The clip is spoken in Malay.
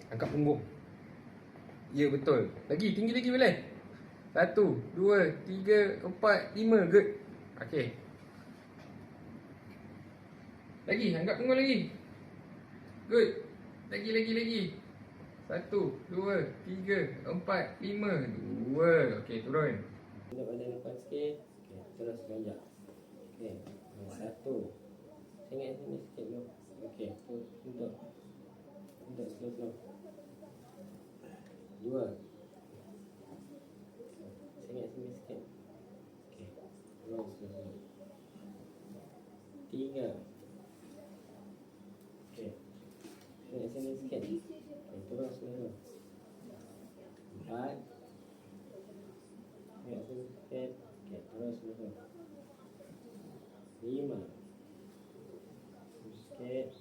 Angkat punggung. Ya, betul. Lagi, tinggi lagi boleh. 1, 2, 3, 4, 5. Good. Okey. Lagi, angkat punggung lagi. Good. Lagi. 1, 2, 3, 4, 5. 2. Okey, turun. Tunduk badan depan sikit. Okey, terus lonjak. Okey, 1. Sengit sini sikit dulu. Okey, tunduk. Tunduk slow-slow. 2. Sengit sini sikit. Okey, turun slow-slow. 3. Okey, sengit sini sikit. Okey, turun slow-slow. 4. Sengit sini sikit. Okey, turun slow-slow. 5. Sikit.